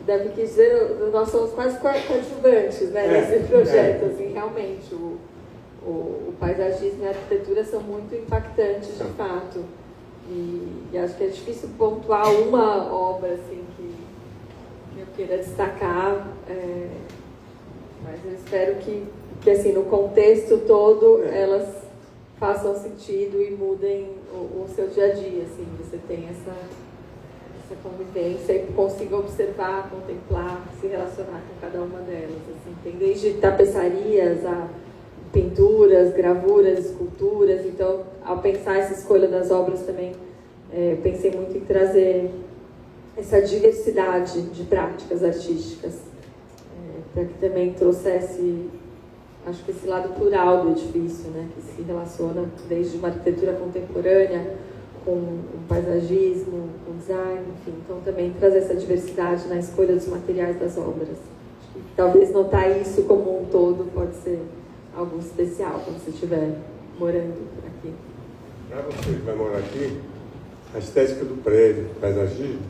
Deve dizer, nós somos quase coadjuvantes, né, nesse projeto, assim, realmente, o paisagismo e a arquitetura são muito impactantes, de fato, e acho que é difícil pontuar uma obra, assim, que eu queira destacar, mas eu espero que assim, no contexto todo, elas façam sentido e mudem o seu dia a dia, assim, você tem essa convivência e consiga observar, contemplar, se relacionar com cada uma delas. Assim. Tem desde tapeçarias a pinturas, gravuras, esculturas. Então, ao pensar essa escolha das obras também, pensei muito em trazer essa diversidade de práticas artísticas, para que também trouxesse, acho que esse lado plural do edifício, né, que se relaciona desde uma arquitetura contemporânea com o paisagismo, com o design, enfim. Então, também trazer essa diversidade na escolha dos materiais das obras. E, talvez notar isso como um todo pode ser algo especial quando você estiver morando por aqui. Para você que vai morar aqui, a estética do prédio, do paisagismo,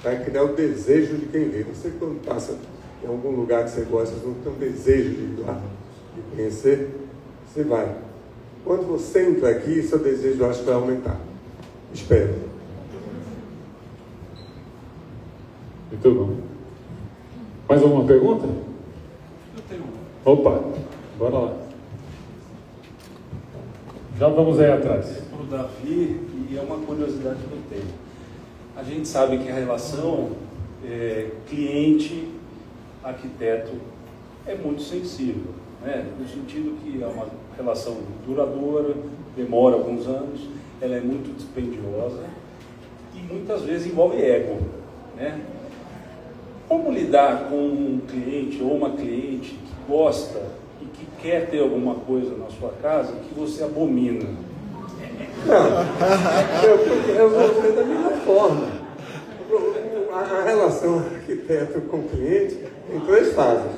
vai criar o desejo de quem vê. Você, quando passa em algum lugar que você gosta, você não tem um desejo de ir lá, de conhecer, você vai. Quando você entra aqui, seu desejo, eu acho que vai aumentar. Espero. Muito bom. Mais alguma pergunta? Eu tenho Opa, bora lá. Já vamos aí atrás. Para o Davi, e é uma curiosidade que eu tenho. A gente sabe que a relação cliente-arquiteto é muito sensível, né? No sentido que é uma relação duradoura, demora alguns anos, ela é muito dispendiosa e muitas vezes envolve ego, né? Como lidar com um cliente ou uma cliente que gosta e que quer ter alguma coisa na sua casa que você abomina? Não, eu vou ser da mesma forma. A relação arquiteto com o cliente tem 3 fases.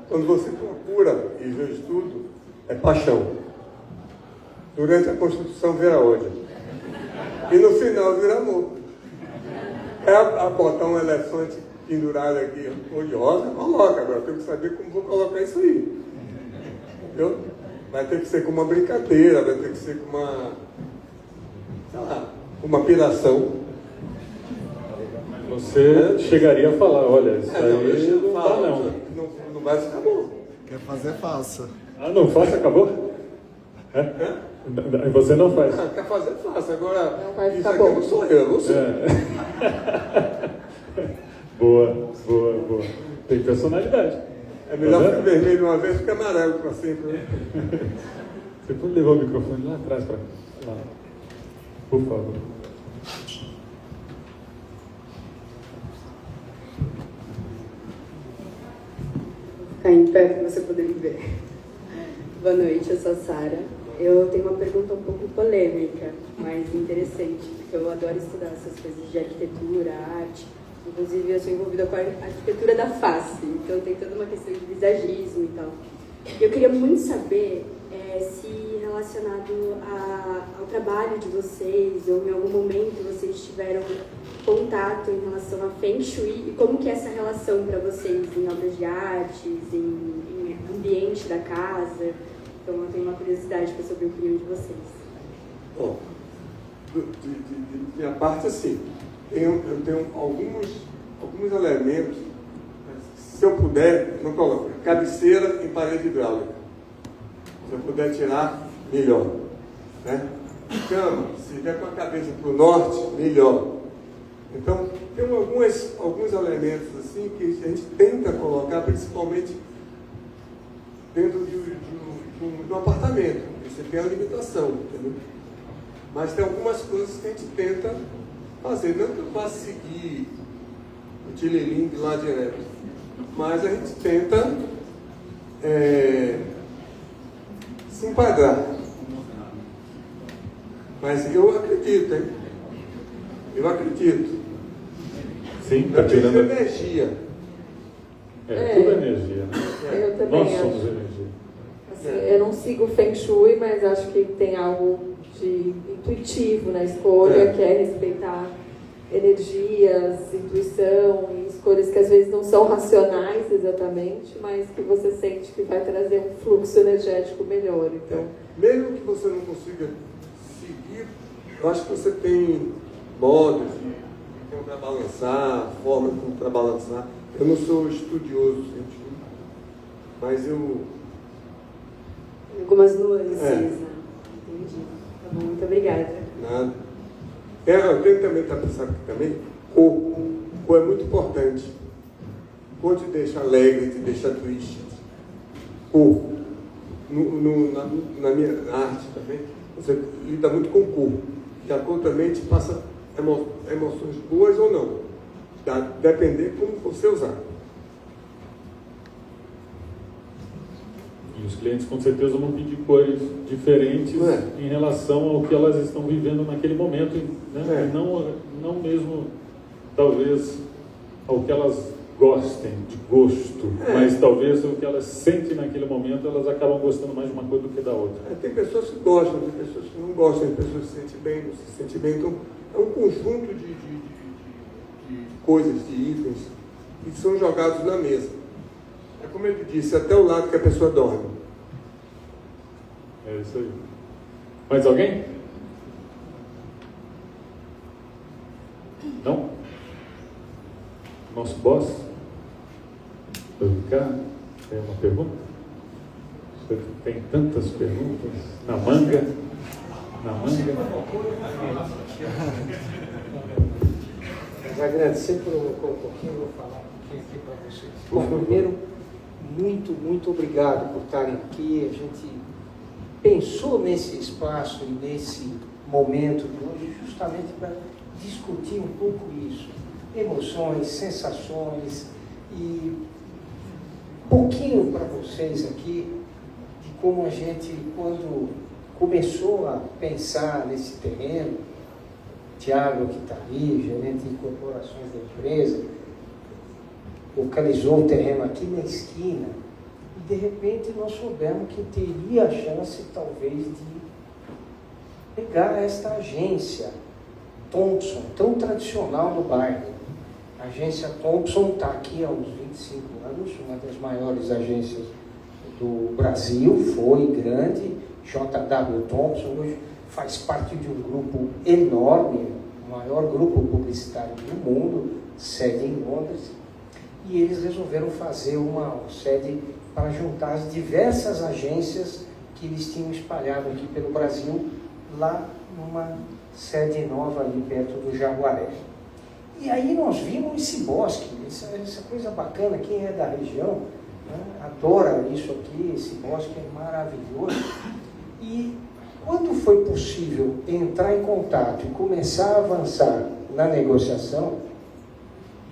Quando você procura e vê o estudo, é paixão. Durante a construção vira ódio. E no final vira amor. A botar um elefante pendurado aqui, odiosa, coloca. Agora tem que saber como vou colocar isso aí. Entendeu? Vai ter que ser com uma brincadeira, vai ter que ser com uma, sei lá, uma piração. Você chegaria a falar, olha, isso aí não dá não vai ficar bom. Quer fazer, faça. Ah, não faça, acabou? Você não faz. Quer fazer, faça. Agora, Não vai isso ficar aqui bom. não sou eu, não sou. Boa. Tem personalidade. É melhor Tá ficar vendo? vermelho uma vez do que amarelo para sempre. Né? Você pode levar o microfone lá atrás para lá. Por favor. Ficar em pé para você poder me ver. Boa noite, eu sou a Sara. Eu tenho uma pergunta um pouco polêmica, mas interessante, porque eu adoro estudar essas coisas de arquitetura, arte. Inclusive, eu sou envolvida com a arquitetura da face, então tem toda uma questão de visagismo e tal. Eu queria muito saber se relacionado ao trabalho de vocês, ou em algum momento vocês tiveram contato em relação a Feng Shui, e como que é essa relação para vocês em obras de artes, em ambiente da casa. Então eu tenho uma curiosidade para saber a opinião de vocês. Bom, de minha parte, assim, eu tenho alguns elementos, se eu puder, não coloco, cabeceira em parede hidráulica. Se eu puder tirar, melhor. Né? Cama, se vier com a cabeça para o norte, melhor. Então, tem alguns elementos assim que a gente tenta colocar, principalmente dentro de um apartamento. Você tem a limitação, entendeu? Mas tem algumas coisas que a gente tenta fazer. Não que eu vá seguir o Tileling lá direto, mas a gente tenta se enquadrar. Mas eu acredito, hein? Eu acredito. Sim, está tirando energia. Tudo energia, né? Eu também Nós somos acho. energia. Assim, eu não sigo Feng Shui, mas acho que tem algo de intuitivo na escolha, que é respeitar energias, intuição e escolhas que às vezes não são racionais exatamente, mas que você sente que vai trazer um fluxo energético melhor. Então, mesmo que você não consiga seguir, eu acho que você tem modos de contrabalançar, forma de contrabalançar. Eu não sou estudioso, mas eu... Algumas nuances, né? Entendi. Tá bom, muito obrigada. Nada. Eu tenho também estar pensando aqui também, cor. Cor é muito importante. Cor te deixa alegre, te deixa triste. Cor. Na minha arte também, você lida muito com cor. E a cor também te passa emoções boas ou não. Depender como você usar. E os clientes com certeza vão pedir cores diferentes em relação ao que elas estão vivendo naquele momento, né? E não mesmo, talvez, ao que elas gostem, de gosto, mas talvez o que elas sentem naquele momento, elas acabam gostando mais de uma coisa do que da outra. Tem pessoas que gostam, tem pessoas que não gostam, tem pessoas que se sentem bem, não se sentem bem. Então, é um conjunto de coisas, de itens, que são jogados na mesa. É como ele disse, até o lado que a pessoa dorme. É isso aí. Mais alguém? Não? Nosso boss? Ricardo, tem uma pergunta? Você tem tantas perguntas na manga. Mas agradecer por um pouquinho, vou falar um pouquinho aqui para vocês. Bom, primeiro, muito obrigado por estarem aqui. A gente pensou nesse espaço e nesse momento de hoje justamente para discutir um pouco isso. Emoções, sensações e um pouquinho para vocês aqui de como a gente, quando começou a pensar nesse terreno, Tiago, que está ali, gerente de incorporações da empresa, localizou o terreno aqui na esquina e de repente nós soubemos que teria a chance talvez de pegar esta agência Thompson, tão tradicional no bairro. A agência Thompson está aqui há uns 25 anos, uma das maiores agências do Brasil, foi grande, JW Thompson, hoje faz parte de um grupo enorme, o maior grupo publicitário do mundo, sede em Londres, e eles resolveram fazer uma sede para juntar as diversas agências que eles tinham espalhado aqui pelo Brasil, lá numa sede nova ali perto do Jaguaré. E aí nós vimos esse bosque, essa coisa bacana, quem é da região, né, adora isso aqui, esse bosque é maravilhoso. E quando foi possível entrar em contato e começar a avançar na negociação,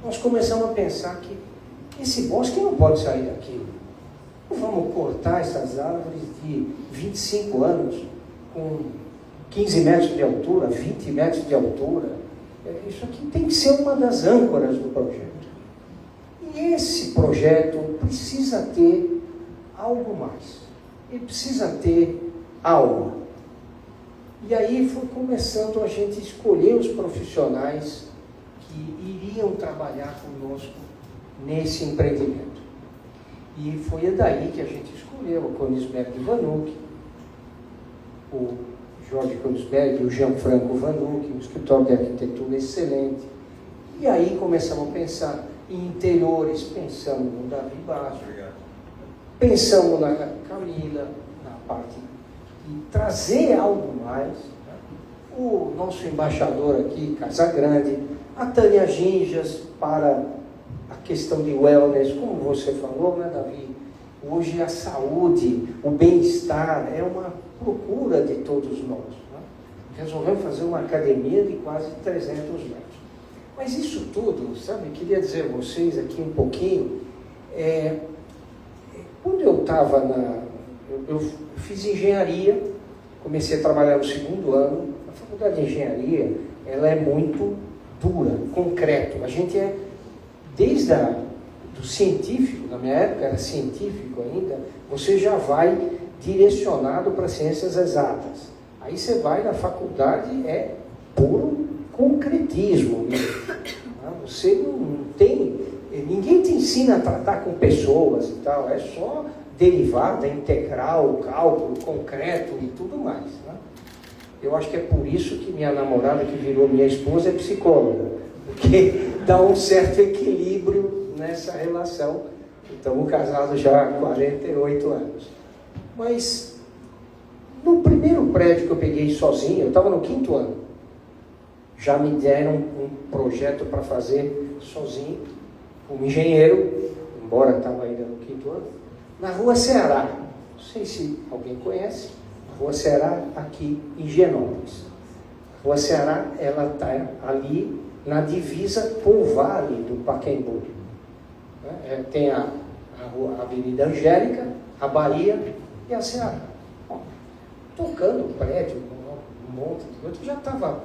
nós começamos a pensar que esse bosque não pode sair daqui. Não vamos cortar essas árvores de 25 anos, com 15 metros de altura, 20 metros de altura. Isso aqui tem que ser uma das âncoras do projeto. E esse projeto precisa ter algo mais. Ele precisa ter alma. E aí foi começando a gente escolher os profissionais que iriam trabalhar conosco nesse empreendimento. E foi daí que a gente escolheu o Königsberg Vanuc, o Jorge Königsberg e o Gianfranco Vanuc, um escritório de arquitetura excelente. E aí começamos a pensar em interiores, pensamos no Davi Basso, pensamos na Camila, na parte de trazer algo mais. Né? O nosso embaixador aqui, Casagrande, a Tânia Ginjas, para a questão de wellness, como você falou, né, Davi? Hoje a saúde, o bem-estar é uma procura de todos nós. Né? Resolvemos fazer uma academia de quase 300 metros. Mas isso tudo, sabe, queria dizer a vocês aqui um pouquinho, quando eu estava eu fiz engenharia, comecei a trabalhar no segundo ano. A faculdade de engenharia, ela é muito dura, concreto. A gente desde do científico, na minha época era científico ainda, você já vai direcionado para ciências exatas. Aí você vai na faculdade, puro concretismo mesmo. Você não tem, ninguém te ensina a tratar com pessoas e tal, é só derivada, integral, cálculo, concreto e tudo mais. Né? Eu acho que é por isso que minha namorada, que virou minha esposa, é psicóloga, porque dá um certo equilíbrio nessa relação. Estamos casados já há 48 anos. Mas, no primeiro prédio que eu peguei sozinho, eu estava no 5º ano, já me deram um projeto para fazer sozinho, como engenheiro, embora estava ainda no 5º ano, na Rua Ceará. Não sei se alguém conhece, a Rua Ceará aqui em Genópolis. A Rua Ceará, ela está ali na divisa com o Vale do Pacaembu. Tem a Avenida Angélica, a Bahia e a Ceará. Tocando o prédio, um monte de coisa, já estava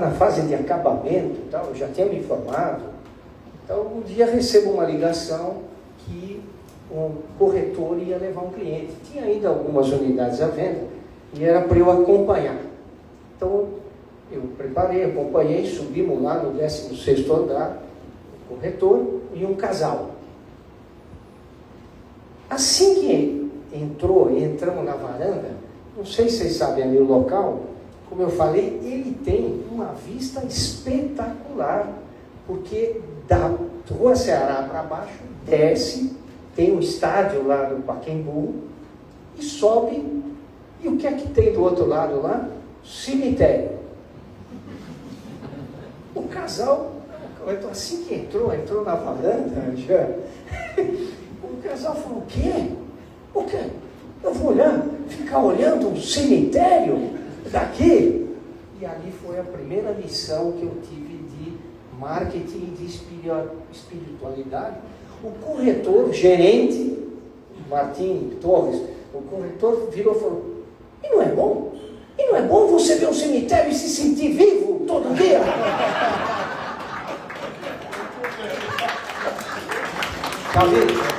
na fase de acabamento e tal, eu já tinha me informado. Então, um dia recebo uma ligação que um corretor ia levar um cliente. Tinha ainda algumas unidades à venda e era para eu acompanhar. Então, eu preparei, acompanhei, subimos lá no 16º andar, o corretor e um casal. Assim que entramos na varanda, não sei se vocês sabem ali o local, como eu falei, ele tem uma vista espetacular, porque da Rua Ceará para baixo, desce, tem um estádio lá do Pacaembu, e sobe, e o que é que tem do outro lado lá? Cemitério. O casal, assim que entrou na varanda, já, o casal falou, o quê? O quê? Eu vou ficar olhando um cemitério daqui? E ali foi a primeira lição que eu tive de marketing e de espiritualidade. O corretor, o gerente, Martim Torres, o corretor virou e falou, e não é bom? E não é bom você ver um cemitério e se sentir vivo todo dia? Tá vendo?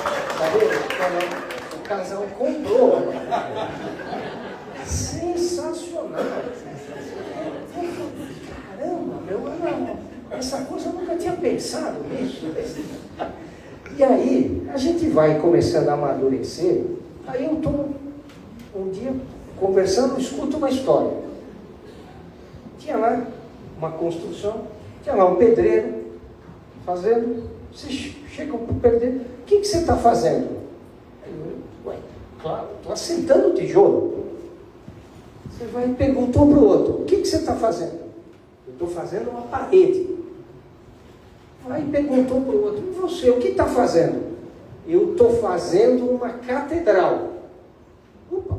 O casal comprou. Sensacional. Caramba, essa coisa eu nunca tinha pensado nisso. E aí, a gente vai começando a amadurecer. Aí eu estou um dia conversando, escuto uma história. Tinha lá uma construção, tinha lá um pedreiro fazendo. Você chega para o pedreiro, o que você está fazendo? Ué, claro, estou assentando o tijolo. Você vai e perguntou para o outro, o que você está fazendo? Eu estou fazendo uma parede. Vai e perguntou para o outro, e você, o que está fazendo? Eu estou fazendo uma catedral. Opa!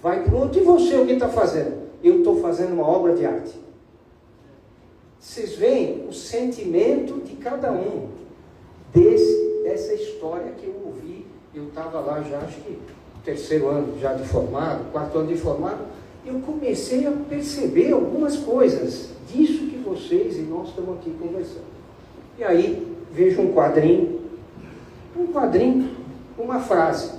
Vai para o outro, e você, o que está fazendo? Eu estou fazendo uma obra de arte. Vocês veem o sentimento de cada um dessa história que eu ouvi. Eu estava lá já, acho que 3º ano já de formado, 4º ano de formado, eu comecei a perceber algumas coisas disso que vocês e nós estamos aqui conversando. E aí vejo um quadrinho, uma frase,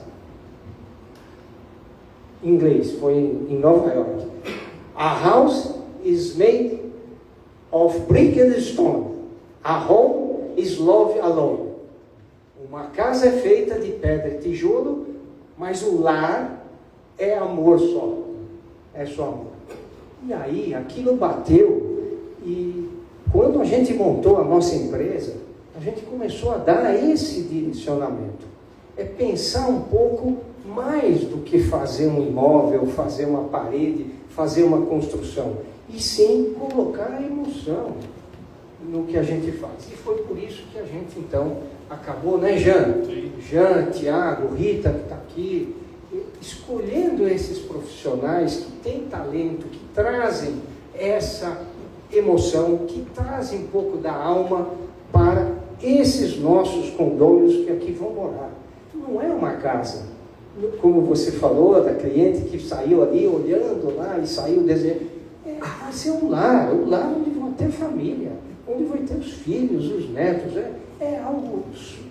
em inglês, foi em Nova York. A house is made of brick and stone. A home is love alone. Uma casa é feita de pedra e tijolo, mas o lar é amor só. É só amor. E aí, aquilo bateu, e quando a gente montou a nossa empresa, a gente começou a dar esse direcionamento. É pensar um pouco mais do que fazer um imóvel, fazer uma parede, fazer uma construção. E sim, colocar a emoção no que a gente faz. E foi por isso que a gente, então, acabou, né, Jean? Jean, Tiago, Rita, que está aqui, escolhendo esses profissionais que têm talento, que trazem essa emoção, que trazem um pouco da alma para esses nossos condôminos que aqui vão morar. Não é uma casa, como você falou, da cliente que saiu ali olhando lá e saiu desenhando. Vai ser um lar onde vão ter família, onde vai ter os filhos, os netos, é algo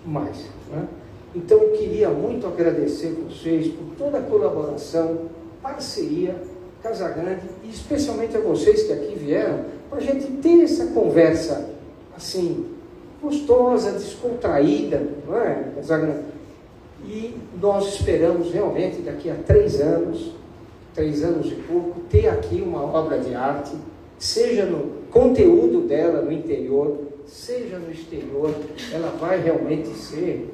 mais. Né? Então eu queria muito agradecer vocês por toda a colaboração, parceria, Casagrande, e especialmente a vocês que aqui vieram, para a gente ter essa conversa assim, gostosa, descontraída, não é, Casagrande? E nós esperamos realmente daqui a 3 anos e pouco, ter aqui uma obra de arte, seja no conteúdo dela no interior, seja no exterior, ela vai realmente ser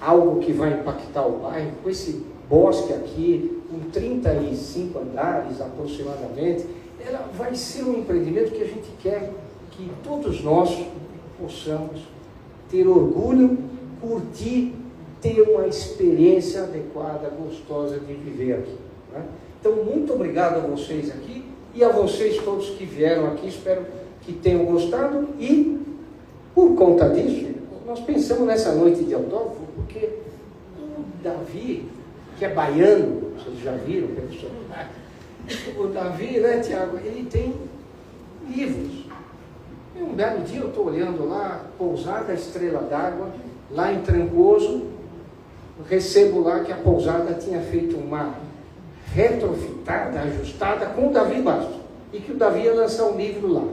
algo que vai impactar o bairro, com esse bosque aqui, com 35 andares aproximadamente, ela vai ser um empreendimento que a gente quer que todos nós possamos ter orgulho, curtir, ter uma experiência adequada, gostosa de viver aqui. Né? Então, muito obrigado a vocês aqui e a vocês todos que vieram aqui, espero que tenham gostado e, por conta disso, nós pensamos nessa noite de autógrafo, porque o Davi, que é baiano, vocês já viram, pessoal? O Davi, né, Tiago, ele tem livros. E um belo dia eu estou olhando lá, Pousada Estrela d'Água, lá em Trancoso, recebo lá que a pousada tinha feito uma retrofitada, ajustada com o Davi Bastos, e que o Davi ia lançar um livro lá.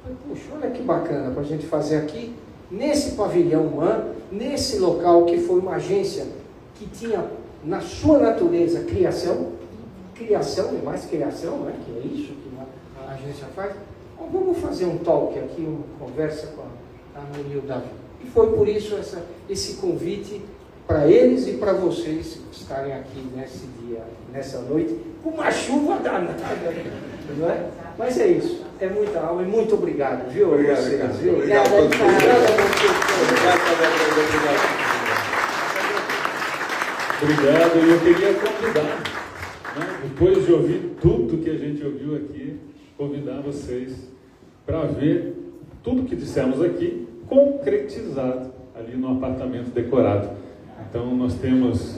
Falei, puxa, olha que bacana para a gente fazer aqui, nesse pavilhão humano, nesse local que foi uma agência que tinha na sua natureza criação e mais criação, né? Que é isso que a agência faz. Então, vamos fazer um talk aqui, uma conversa com a Maria e o Davi. E foi por isso esse convite para eles e para vocês estarem aqui nesse dia, nessa noite, com uma chuva danada, não é? Mas é isso, é muita alma e muito obrigado, viu? Obrigado, vocês, Carlos. viu? Obrigado a todos. Obrigado, e eu queria convidar, né, depois de ouvir tudo que a gente ouviu aqui, convidar vocês para ver tudo que dissemos aqui concretizado ali no apartamento decorado. Então nós temos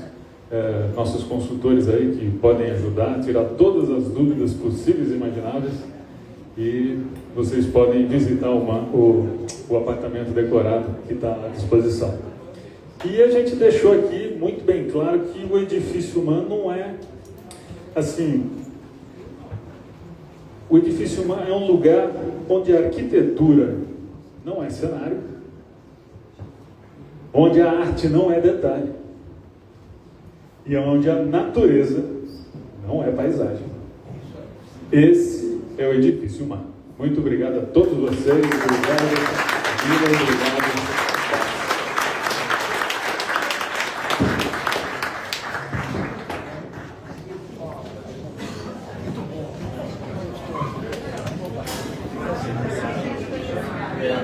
nossos consultores aí que podem ajudar a tirar todas as dúvidas possíveis e imagináveis, e vocês podem visitar o apartamento decorado que está à disposição. E a gente deixou aqui muito bem claro que o edifício humano não é assim. O edifício humano é um lugar onde a arquitetura não é cenário, onde a arte não é detalhe e onde a natureza não é paisagem. Esse é o edifício humano. Muito obrigado a todos vocês. Obrigado, Mila, obrigado.